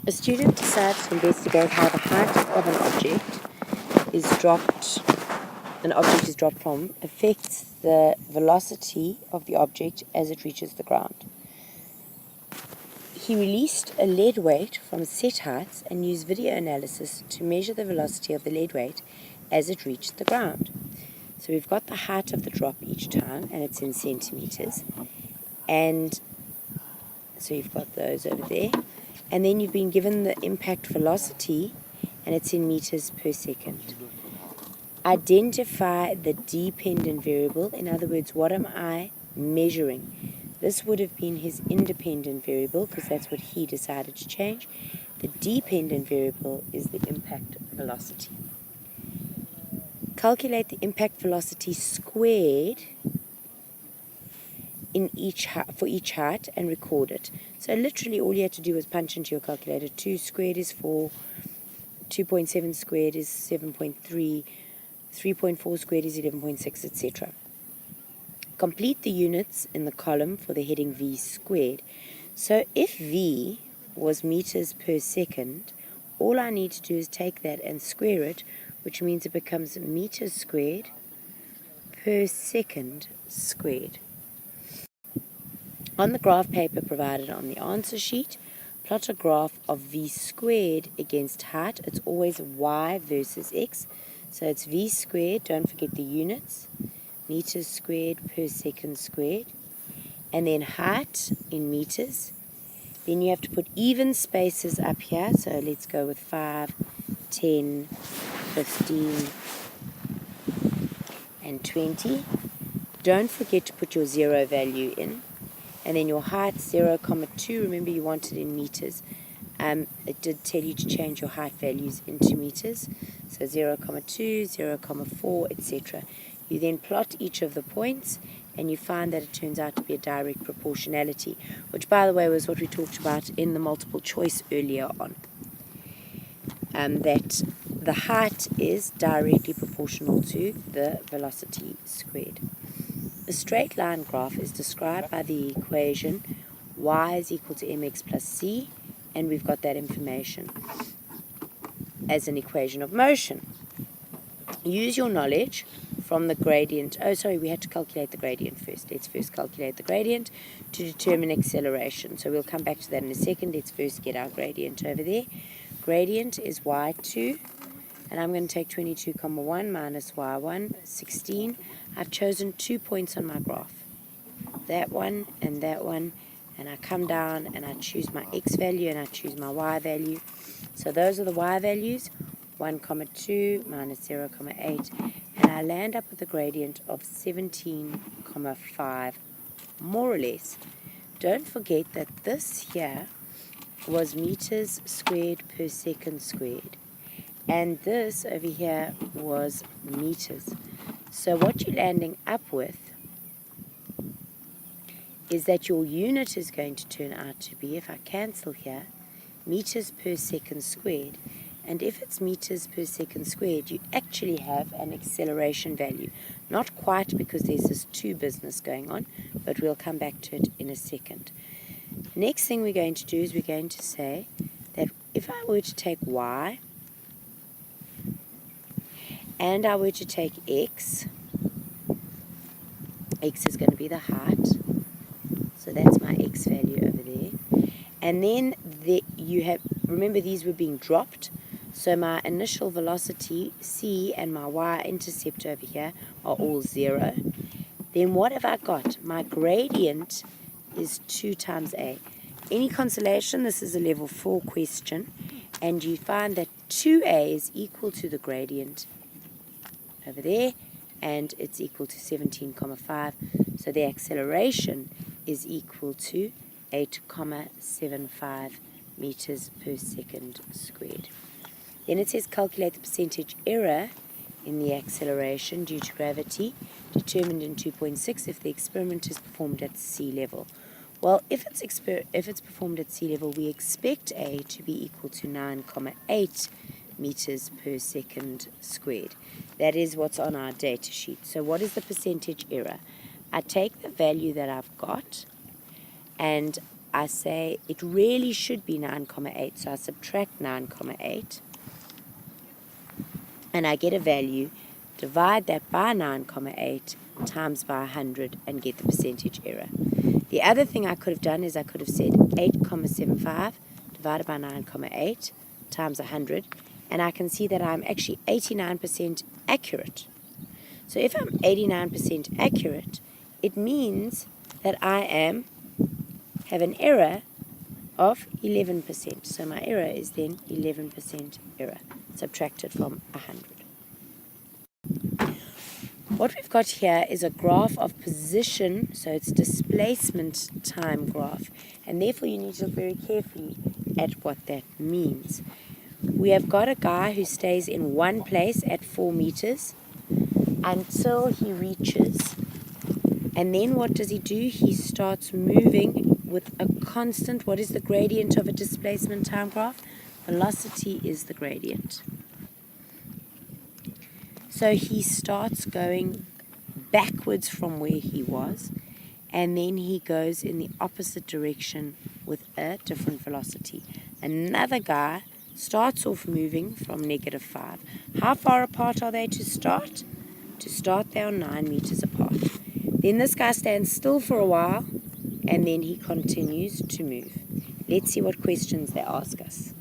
A student decides to investigate how the height of an object is dropped from affects the velocity of the object as it reaches the ground. He released a lead weight from set heights and used video analysis to measure the velocity of the lead weight as it reached the ground. So we've got the height of the drop each time, and it's in centimeters. And so you've got those over there. And then you've been given the impact velocity, and it's in meters per second. Identify the dependent variable. In other words, what am I measuring? This would have been his independent variable because that's what he decided to change. The dependent variable is the impact velocity. Calculate the impact velocity squared for each height and record it. So literally all you had to do was punch into your calculator. 2 squared is 4, 2.7 squared is 7.3, 3.4 squared is 11.6, etc. Complete the units in the column for the heading V squared. So if V was meters per second, all I need to do is take that and square it, which means it becomes meters squared per second squared. On the graph paper provided on the answer sheet, plot a graph of V squared against height. It's always Y versus X. So it's V squared, don't forget the units, meters squared per second squared, and then height in meters. Then you have to put even spaces up here, so let's go with 5, 10, 15, and 20. Don't forget to put your 0 value in, and then your height 0,2. Remember you want it in meters. It did tell you to change your height values into meters, so 0,2, 0,4, etc. You then plot each of the points, and you find that it turns out to be a direct proportionality, which, by the way, was what we talked about in the multiple choice earlier on, that the height is directly proportional to the velocity squared. A straight line graph is described by the equation y is equal to mx plus c, and we've got that information as an equation of motion. Use your knowledge from the gradient. We had to calculate the gradient first. Let's first calculate the gradient to determine acceleration. So we'll come back to that in a second. Let's first get our gradient over there. Gradient is y2, and I'm going to take 22,1 minus y1, 16. I've chosen 2 points on my graph, that one, and I come down and I choose my x value and I choose my y value. So those are the y values, 1,2 minus 0,8, and I land up with a gradient of 17,5, more or less. Don't forget that this here was meters squared per second squared, and this over here was meters. So what you're landing up with is that your unit is going to turn out to be, if I cancel here, meters per second squared. And if it's meters per second squared, you actually have an acceleration value. Not quite, because there's this 2 business going on, but we'll come back to it in a second. Next thing we're going to do is we're going to say that if I were to take y and I were to take x is going to be the height. So that's my x value over there. And then you have, remember these were being dropped, so my initial velocity c and my y-intercept over here are all 0. Then what have I got? My gradient is 2 times a. Any consolation, this is a level 4 question, and you find that 2a is equal to the gradient over there, and it's equal to 17,5. So the acceleration is equal to 8,75 meters per second squared. Then it says calculate the percentage error in the acceleration due to gravity, determined in 2.6 if the experiment is performed at sea level. Well, if it's performed at sea level, we expect A to be equal to 9,8 meters per second squared. That is what's on our data sheet. So what is the percentage error? I take the value that I've got and I say it really should be 9,8, so I subtract 9,8, and I get a value, divide that by 9,8 times by 100 and get the percentage error. The other thing I could have done is I could have said 8,75 divided by 9,8 times 100, and I can see that I'm actually 89% accurate. So if I'm 89% accurate, it means that I have an error of 11%. So my error is then 11% error, subtracted from 100. What we've got here is a graph of position, so it's displacement time graph, and therefore you need to look very carefully at what that means. We have got a guy who stays in one place at 4 meters until he reaches, and then what does he do? He starts moving with a constant. What is the gradient of a displacement time graph? Velocity is the gradient. So he starts going backwards from where he was, and then he goes in the opposite direction with a different velocity. Another guy starts off moving from -5. How far apart are they to start? To start, they are 9 meters apart. Then this guy stands still for a while, and then he continues to move. Let's see what questions they ask us.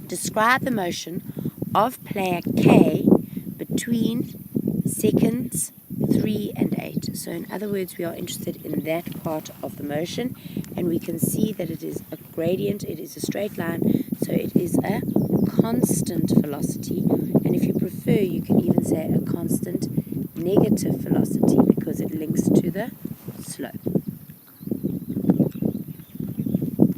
Describe the motion of player K between seconds 3 and 8. So in other words, we are interested in that part of the motion, and we can see that it is a gradient, it is a straight line, so it is a constant velocity, and if you prefer you can even say a constant negative velocity because it links to the slope.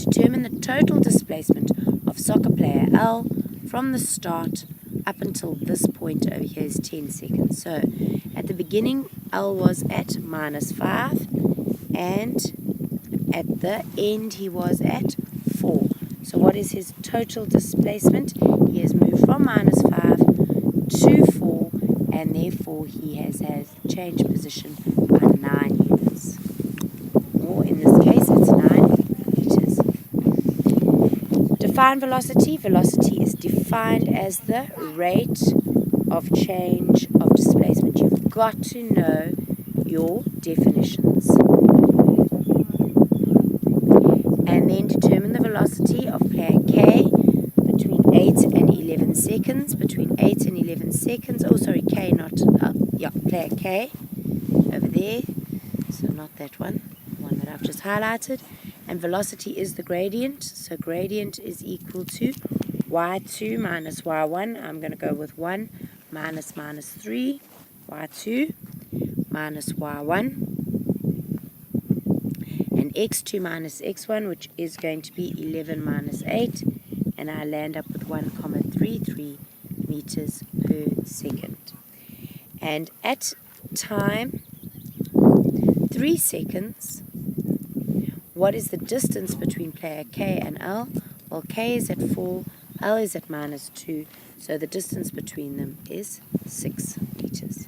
Determine the total displacement of soccer player L from the start up until this point over here is 10 seconds. So at the beginning L was at -5, and at the end he was at 4. So what is his total displacement? He has moved from -5 to 4, and therefore he has changed position by 9 units. Or in this case it's 9 meters. Define velocity. Velocity is defined as the rate of change of displacement. You've got to know your definitions. And then determine the velocity of player K between 8 and 11 seconds. Between 8 and 11 seconds. Oh, sorry, K, not... player K over there. So not that one. The one that I've just highlighted. And velocity is the gradient. So gradient is equal to y2 minus y1. I'm going to go with 1 minus -3. y2 minus y1. And x2 minus x1, which is going to be 11 minus 8. And I land up with 1,33 meters per second. And at time 3 seconds, what is the distance between player K and L? Well, K is at 4, L is at -2, so the distance between them is 6 meters.